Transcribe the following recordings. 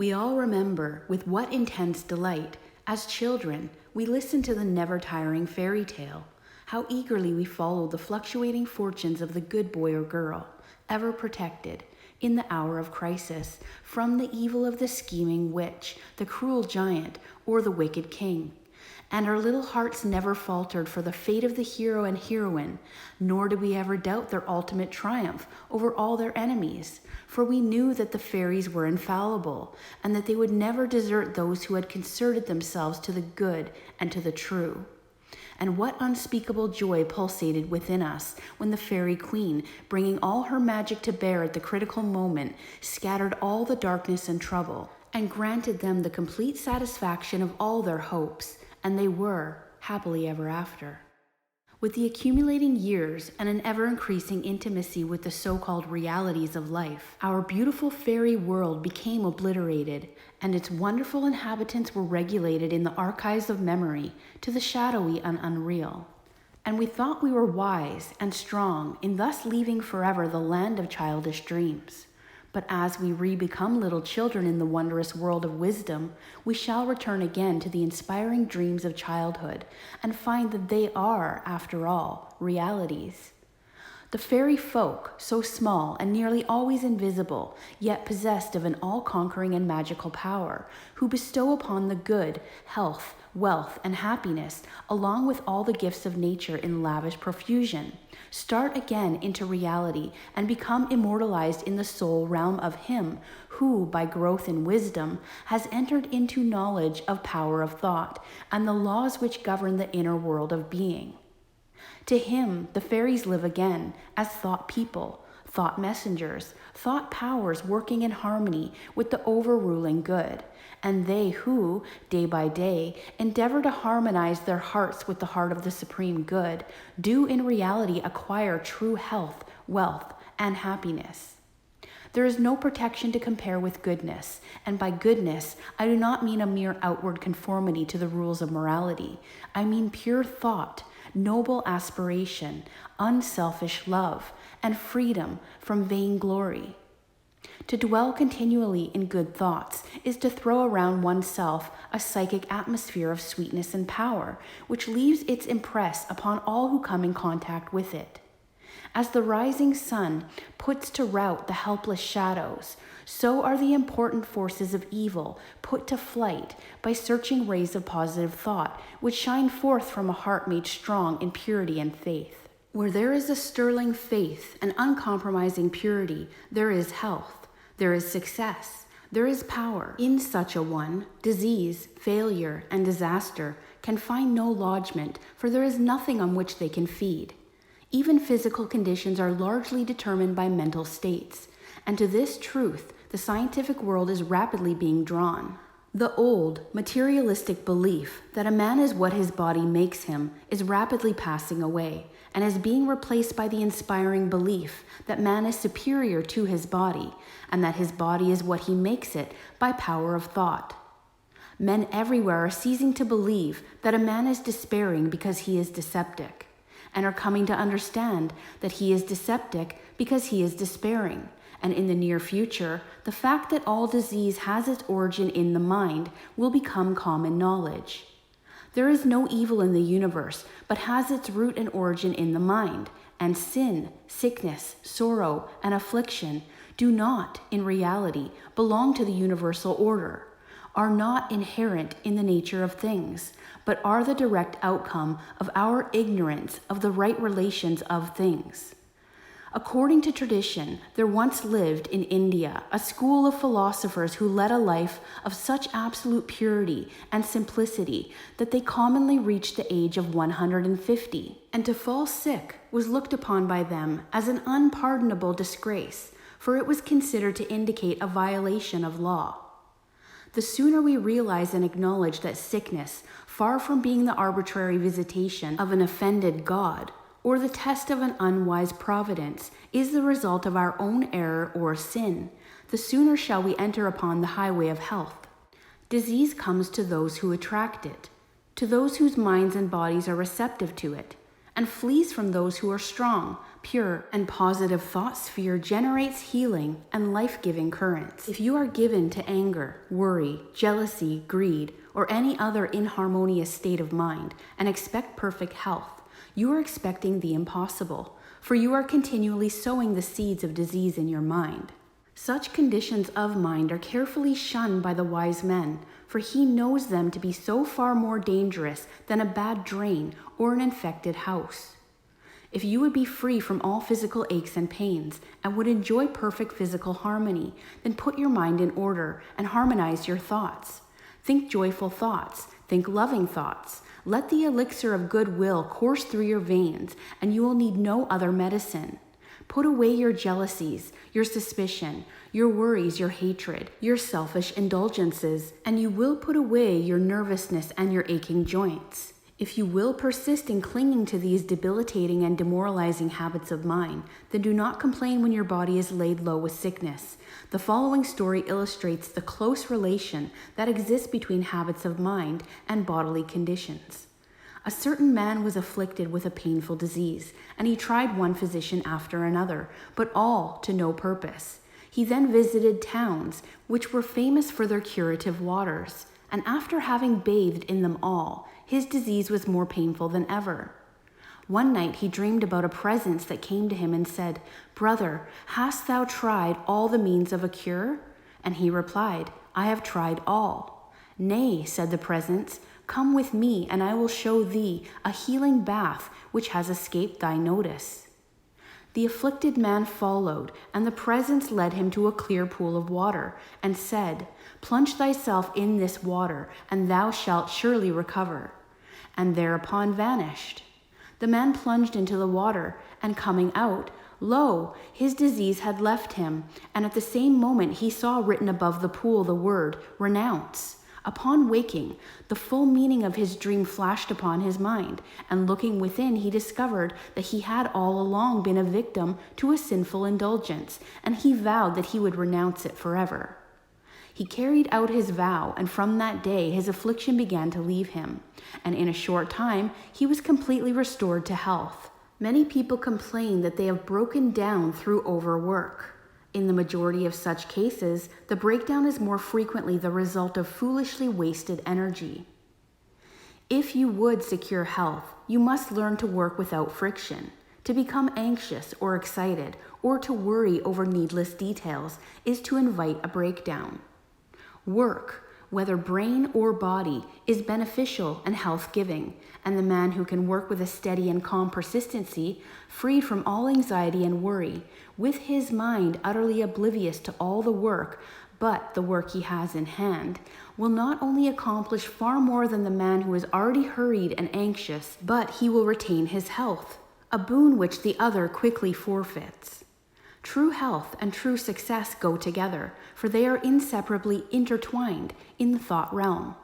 We all remember with what intense delight, as children, we listened to the never-tiring fairy tale, how eagerly we followed the fluctuating fortunes of the good boy or girl, ever protected, in the hour of crisis, from the evil of the scheming witch, the cruel giant, or the wicked king. And our little hearts never faltered for the fate of the hero and heroine, nor did we ever doubt their ultimate triumph over all their enemies, for we knew that the fairies were infallible, and that they would never desert those who had concerted themselves to the good and to the true. And what unspeakable joy pulsated within us when the fairy queen, bringing all her magic to bear at the critical moment, scattered all the darkness and trouble, and granted them the complete satisfaction of all their hopes, and they were happily ever after. With the accumulating years and an ever-increasing intimacy with the so-called realities of life, our beautiful fairy world became obliterated, and its wonderful inhabitants were regulated in the archives of memory to the shadowy and unreal. And we thought we were wise and strong in thus leaving forever the land of childish dreams. But as we re-become little children in the wondrous world of wisdom, we shall return again to the inspiring dreams of childhood and find that they are, after all, realities. The fairy folk, so small and nearly always invisible, yet possessed of an all-conquering and magical power, who bestow upon the good health, wealth, and happiness, along with all the gifts of nature in lavish profusion, start again into reality and become immortalized in the soul realm of him who, by growth in wisdom, has entered into knowledge of power of thought and the laws which govern the inner world of being. To him, the fairies live again as thought people, thought messengers, thought powers working in harmony with the overruling good, and they who, day by day, endeavor to harmonize their hearts with the heart of the supreme good, do in reality acquire true health, wealth, and happiness. There is no protection to compare with goodness, and by goodness, I do not mean a mere outward conformity to the rules of morality. I mean pure thought, noble aspiration, unselfish love, and freedom from vainglory. To dwell continually in good thoughts is to throw around oneself a psychic atmosphere of sweetness and power, which leaves its impress upon all who come in contact with it. As the rising sun puts to rout the helpless shadows, so are the important forces of evil put to flight by searching rays of positive thought, which shine forth from a heart made strong in purity and faith. Where there is a sterling faith and uncompromising purity, there is health, there is success, there is power. In such a one, disease, failure, and disaster can find no lodgment, for there is nothing on which they can feed. Even physical conditions are largely determined by mental states, and to this truth, the scientific world is rapidly being drawn. The old, materialistic belief that a man is what his body makes him is rapidly passing away, and is being replaced by the inspiring belief that man is superior to his body, and that his body is what he makes it by power of thought. Men everywhere are ceasing to believe that a man is despairing because he is dyspeptic, and are coming to understand that he is dyspeptic because he is despairing. And in the near future, the fact that all disease has its origin in the mind will become common knowledge. There is no evil in the universe, but has its root and origin in the mind, and sin, sickness, sorrow, and affliction do not, in reality, belong to the universal order, are not inherent in the nature of things, but are the direct outcome of our ignorance of the right relations of things. According to tradition, there once lived in India a school of philosophers who led a life of such absolute purity and simplicity that they commonly reached the age of 150, and to fall sick was looked upon by them as an unpardonable disgrace, for it was considered to indicate a violation of law. The sooner we realize and acknowledge that sickness, far from being the arbitrary visitation of an offended God, or the test of an unwise providence, is the result of our own error or sin, the sooner shall we enter upon the highway of health. Disease comes to those who attract it, to those whose minds and bodies are receptive to it, and flees from those who are strong, pure and positive thought sphere generates healing and life-giving currents. If you are given to anger, worry, jealousy, greed, or any other inharmonious state of mind and expect perfect health, you are expecting the impossible, for you are continually sowing the seeds of disease in your mind. Such conditions of mind are carefully shunned by the wise men, for he knows them to be so far more dangerous than a bad drain or an infected house. If you would be free from all physical aches and pains and would enjoy perfect physical harmony, then put your mind in order and harmonize your thoughts. Think joyful thoughts, think loving thoughts. Let the elixir of goodwill course through your veins, and you will need no other medicine. Put away your jealousies, your suspicion, your worries, your hatred, your selfish indulgences, and you will put away your nervousness and your aching joints. If you will persist in clinging to these debilitating and demoralizing habits of mind, then do not complain when your body is laid low with sickness. The following story illustrates the close relation that exists between habits of mind and bodily conditions. A certain man was afflicted with a painful disease, and he tried one physician after another, but all to no purpose. He then visited towns which were famous for their curative waters, and after having bathed in them all, his disease was more painful than ever. One night he dreamed about a presence that came to him and said, "Brother, hast thou tried all the means of a cure?" And he replied, "I have tried all." "Nay," said the presence, "come with me, and I will show thee a healing bath which has escaped thy notice." The afflicted man followed, and the presence led him to a clear pool of water, and said, "Plunge thyself in this water, and thou shalt surely recover," and thereupon vanished. The man plunged into the water, and coming out, lo, his disease had left him, and at the same moment he saw written above the pool the word, "Renounce." Upon waking, the full meaning of his dream flashed upon his mind, and looking within, he discovered that he had all along been a victim to a sinful indulgence, and he vowed that he would renounce it forever. He carried out his vow, and from that day his affliction began to leave him, and in a short time he was completely restored to health. Many people complain that they have broken down through overwork. In the majority of such cases, the breakdown is more frequently the result of foolishly wasted energy. If you would secure health, you must learn to work without friction. To become anxious or excited, or to worry over needless details, is to invite a breakdown. Work, whether brain or body, is beneficial and health-giving, and the man who can work with a steady and calm persistency, freed from all anxiety and worry, with his mind utterly oblivious to all the work but the work he has in hand, will not only accomplish far more than the man who is already hurried and anxious, but he will retain his health, a boon which the other quickly forfeits. True health and true success go together, for they are inseparably intertwined in the thought realm.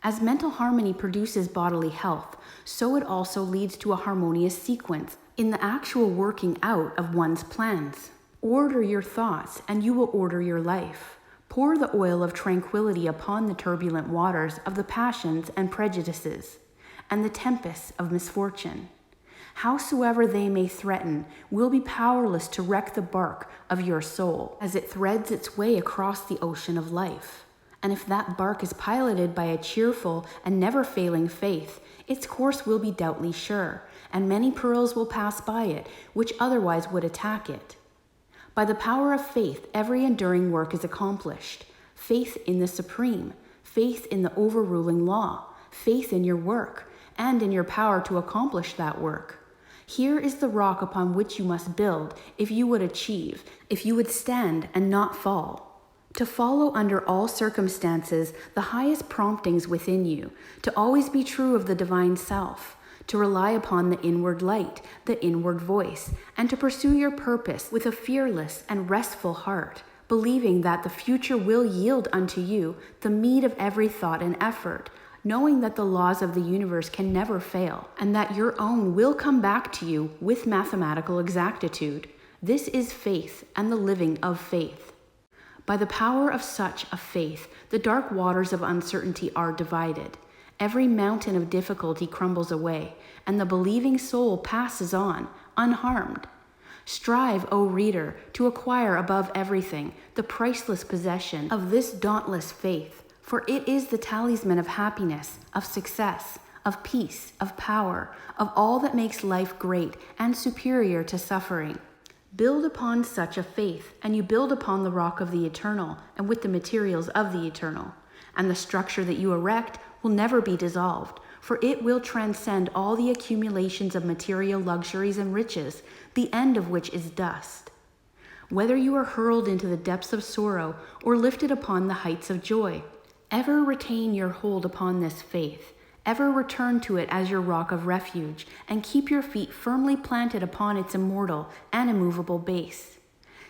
As mental harmony produces bodily health, so it also leads to a harmonious sequence in the actual working out of one's plans. Order your thoughts, and you will order your life. Pour the oil of tranquility upon the turbulent waters of the passions and prejudices, and the tempests of misfortune. Howsoever they may threaten, will be powerless to wreck the bark of your soul as it threads its way across the ocean of life. And if that bark is piloted by a cheerful and never-failing faith, its course will be doubly sure, and many perils will pass by it, which otherwise would attack it. By the power of faith, every enduring work is accomplished. Faith in the Supreme, faith in the overruling law, faith in your work, and in your power to accomplish that work. Here is the rock upon which you must build if you would achieve, if you would stand and not fall. To follow under all circumstances the highest promptings within you, to always be true of the divine self, to rely upon the inward light, the inward voice, and to pursue your purpose with a fearless and restful heart, believing that the future will yield unto you the meed of every thought and effort, knowing that the laws of the universe can never fail, and that your own will come back to you with mathematical exactitude. This is faith and the living of faith. By the power of such a faith, the dark waters of uncertainty are divided. Every mountain of difficulty crumbles away, and the believing soul passes on, unharmed. Strive, O reader, to acquire above everything the priceless possession of this dauntless faith, for it is the talisman of happiness, of success, of peace, of power, of all that makes life great and superior to suffering. Build upon such a faith, and you build upon the rock of the eternal, and with the materials of the eternal. And the structure that you erect will never be dissolved, for it will transcend all the accumulations of material luxuries and riches, the end of which is dust. Whether you are hurled into the depths of sorrow or lifted upon the heights of joy, ever retain your hold upon this faith. Ever return to it as your rock of refuge, and keep your feet firmly planted upon its immortal and immovable base.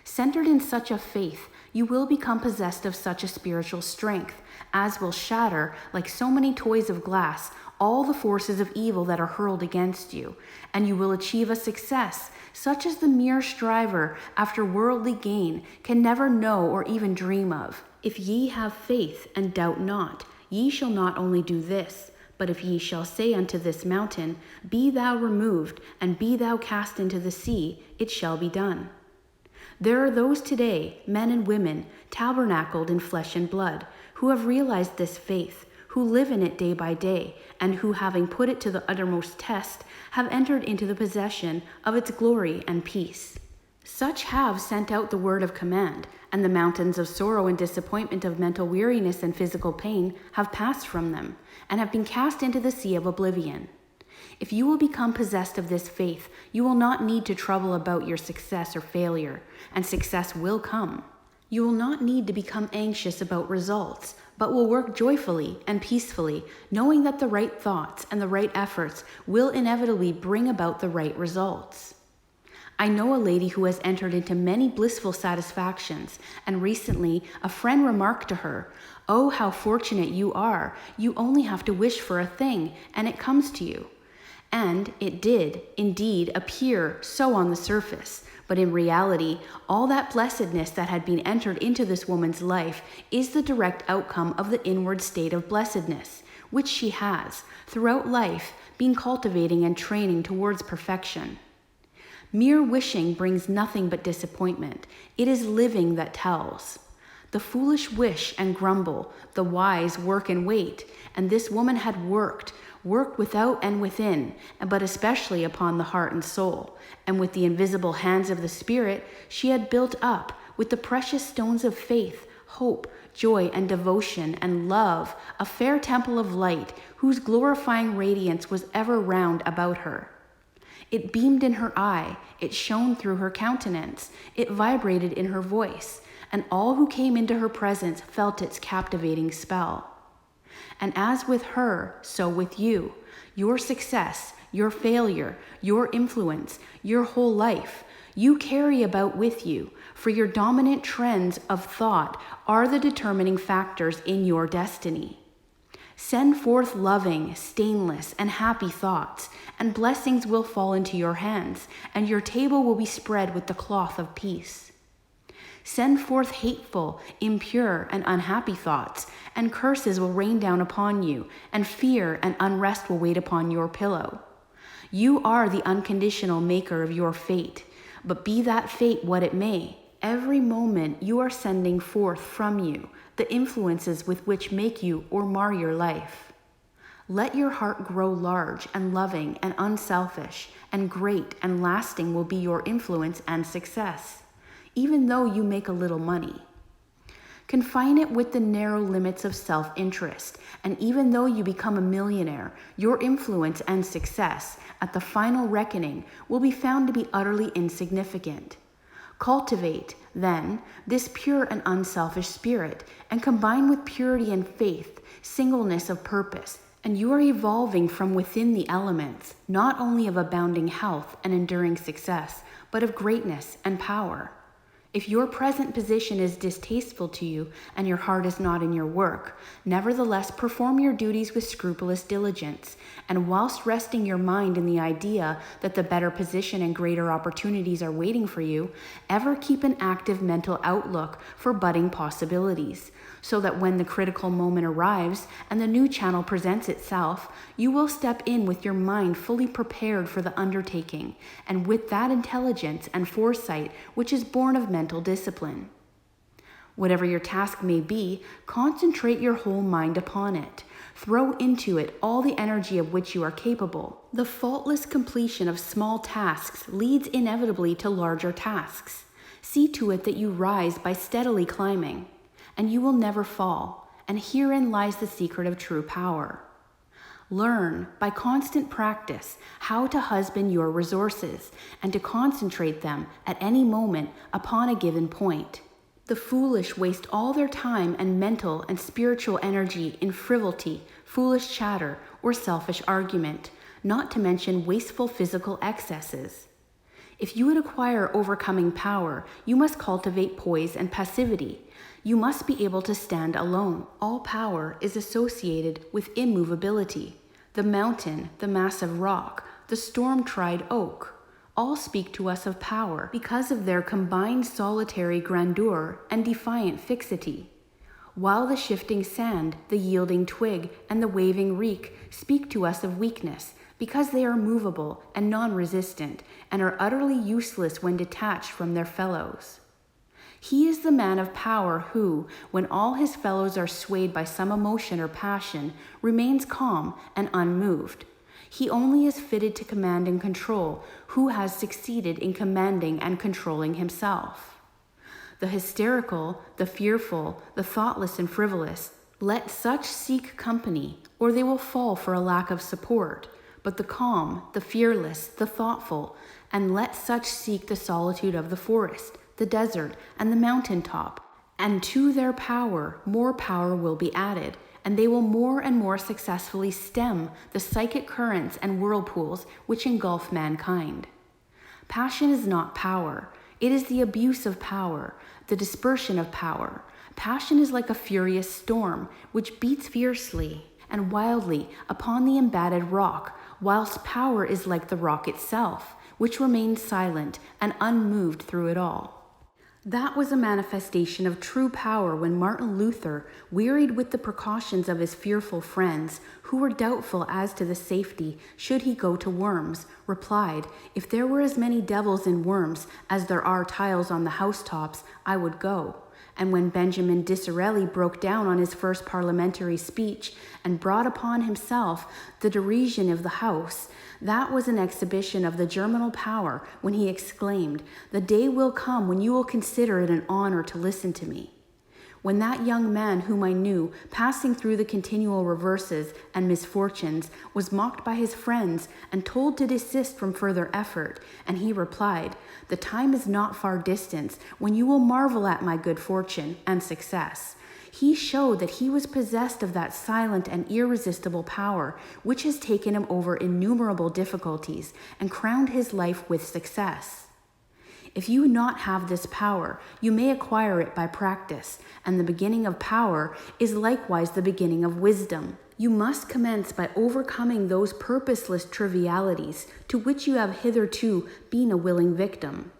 Centered in such a faith, you will become possessed of such a spiritual strength as will shatter, like so many toys of glass, all the forces of evil that are hurled against you, and you will achieve a success such as the mere striver after worldly gain can never know or even dream of. If ye have faith and doubt not, ye shall not only do this, but if ye shall say unto this mountain, Be thou removed, and be thou cast into the sea, it shall be done. There are those today, men and women, tabernacled in flesh and blood, who have realized this faith, who live in it day by day, and who, having put it to the uttermost test, have entered into the possession of its glory and peace. Such have sent out the word of command, and the mountains of sorrow and disappointment, of mental weariness and physical pain have passed from them, and have been cast into the sea of oblivion. If you will become possessed of this faith, you will not need to trouble about your success or failure, and success will come. You will not need to become anxious about results, but will work joyfully and peacefully, knowing that the right thoughts and the right efforts will inevitably bring about the right results. I know a lady who has entered into many blissful satisfactions, and recently a friend remarked to her, "Oh, how fortunate you are. You only have to wish for a thing, and it comes to you." And it did, indeed, appear so on the surface, but in reality, all that blessedness that had been entered into this woman's life is the direct outcome of the inward state of blessedness, which she has, throughout life, been cultivating and training towards perfection. Mere wishing brings nothing but disappointment. It is living that tells. The foolish wish and grumble, the wise work and wait, and this woman had worked without and within, but especially upon the heart and soul, and with the invisible hands of the Spirit, she had built up, with the precious stones of faith, hope, joy, and devotion, and love, a fair temple of light, whose glorifying radiance was ever round about her. It beamed in her eye, it shone through her countenance, it vibrated in her voice, and all who came into her presence felt its captivating spell. And as with her, so with you, your success, your failure, your influence, your whole life, you carry about with you, for your dominant trends of thought are the determining factors in your destiny. Send forth loving, stainless, and happy thoughts, and blessings will fall into your hands, and your table will be spread with the cloth of peace. Send forth hateful, impure, and unhappy thoughts, and curses will rain down upon you, and fear and unrest will wait upon your pillow. You are the unconditional maker of your fate, but be that fate what it may, every moment you are sending forth from you the influences with which make you or mar your life. Let your heart grow large and loving and unselfish, and great and lasting will be your influence and success, even though you make a little money. Confine it with the narrow limits of self-interest, and even though you become a millionaire, your influence and success at the final reckoning will be found to be utterly insignificant. Cultivate, then, this pure and unselfish spirit, and combine with purity and faith, singleness of purpose, and you are evolving from within the elements, not only of abounding health and enduring success, but of greatness and power. If your present position is distasteful to you and your heart is not in your work, nevertheless perform your duties with scrupulous diligence, and whilst resting your mind in the idea that the better position and greater opportunities are waiting for you, ever keep an active mental outlook for budding possibilities, so that when the critical moment arrives and the new channel presents itself, you will step in with your mind fully prepared for the undertaking, and with that intelligence and foresight which is born of mental discipline. Whatever your task may be, concentrate your whole mind upon it. Throw into it all the energy of which you are capable. The faultless completion of small tasks leads inevitably to larger tasks. See to it that you rise by steadily climbing, and you will never fall, and herein lies the secret of true power. Learn, by constant practice, how to husband your resources, and to concentrate them at any moment upon a given point. The foolish waste all their time and mental and spiritual energy in frivolity, foolish chatter, or selfish argument, not to mention wasteful physical excesses. If you would acquire overcoming power, you must cultivate poise and passivity. You must be able to stand alone. All power is associated with immovability. The mountain, the massive rock, the storm-tried oak, all speak to us of power because of their combined solitary grandeur and defiant fixity, while the shifting sand, the yielding twig, and the waving reek speak to us of weakness because they are movable and non-resistant and are utterly useless when detached from their fellows. He is the man of power who, when all his fellows are swayed by some emotion or passion, remains calm and unmoved. He only is fitted to command and control who has succeeded in commanding and controlling himself. The hysterical, the fearful, the thoughtless and frivolous, let such seek company, or they will fall for a lack of support. But the calm, the fearless, the thoughtful, and let such seek the solitude of the forest, the desert, and the mountain top, and to their power more power will be added, and they will more and more successfully stem the psychic currents and whirlpools which engulf mankind. Passion is not power. It is the abuse of power, the dispersion of power. Passion is like a furious storm, which beats fiercely and wildly upon the embattled rock, whilst power is like the rock itself, which remains silent and unmoved through it all. That was a manifestation of true power when Martin Luther, wearied with the precautions of his fearful friends, who were doubtful as to the safety should he go to Worms, replied, "If there were as many devils in Worms as there are tiles on the housetops, I would go." And when Benjamin Disraeli broke down on his first parliamentary speech and brought upon himself the derision of the House, that was an exhibition of the germinal power when he exclaimed, "The day will come when you will consider it an honor to listen to me." When that young man whom I knew, passing through the continual reverses and misfortunes, was mocked by his friends and told to desist from further effort, and he replied, "The time is not far distant when you will marvel at my good fortune and success," he showed that he was possessed of that silent and irresistible power which has taken him over innumerable difficulties and crowned his life with success. If you not have this power, you may acquire it by practice, and the beginning of power is likewise the beginning of wisdom. You must commence by overcoming those purposeless trivialities to which you have hitherto been a willing victim.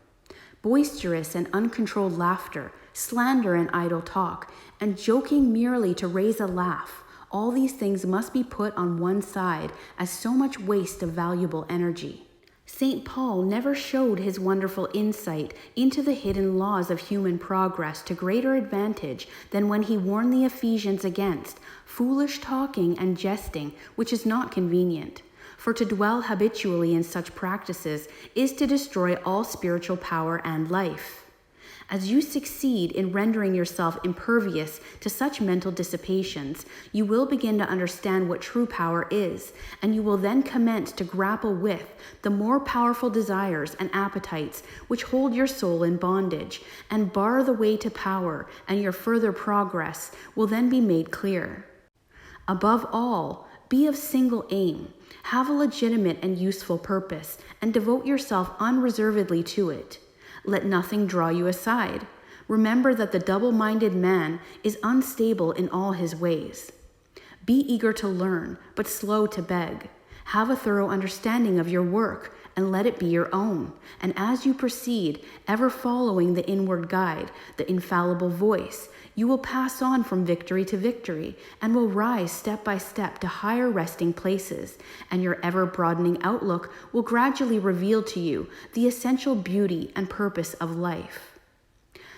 Boisterous and uncontrolled laughter, slander and idle talk, and joking merely to raise a laugh, all these things must be put on one side as so much waste of valuable energy. St. Paul never showed his wonderful insight into the hidden laws of human progress to greater advantage than when he warned the Ephesians against foolish talking and jesting, which is not convenient. For to dwell habitually in such practices is to destroy all spiritual power and life. As you succeed in rendering yourself impervious to such mental dissipations, you will begin to understand what true power is, and you will then commence to grapple with the more powerful desires and appetites which hold your soul in bondage and bar the way to power, and your further progress will then be made clear. Above all, be of single aim, have a legitimate and useful purpose, and devote yourself unreservedly to it. Let nothing draw you aside. Remember that the double-minded man is unstable in all his ways. Be eager to learn, but slow to beg. Have a thorough understanding of your work, and let it be your own. And as you proceed, ever following the inward guide, the infallible voice, you will pass on from victory to victory, and will rise step by step to higher resting places, and your ever-broadening outlook will gradually reveal to you the essential beauty and purpose of life.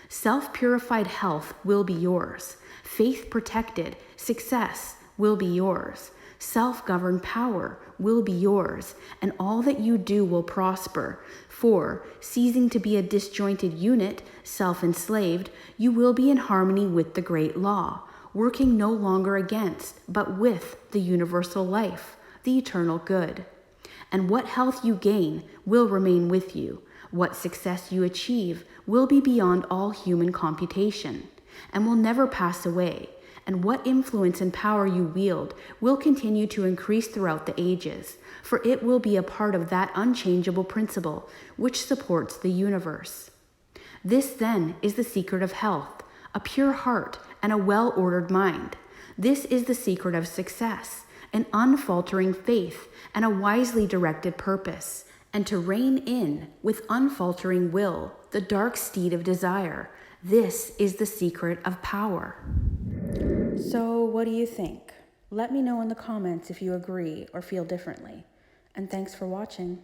Self-purified health will be yours. Faith-protected success will be yours. Self-governed power will be yours, and all that you do will prosper. For, ceasing to be a disjointed unit, self-enslaved, you will be in harmony with the great law, working no longer against, but with the universal life, the eternal good. And what health you gain will remain with you. What success you achieve will be beyond all human computation, and will never pass away. And what influence and power you wield will continue to increase throughout the ages, for it will be a part of that unchangeable principle which supports the universe. This, then, is the secret of health, a pure heart and a well-ordered mind. This is the secret of success, an unfaltering faith and a wisely directed purpose, and to rein in, with unfaltering will, the dark steed of desire. This is the secret of power. So, what do you think? Let me know in the comments if you agree or feel differently. And thanks for watching.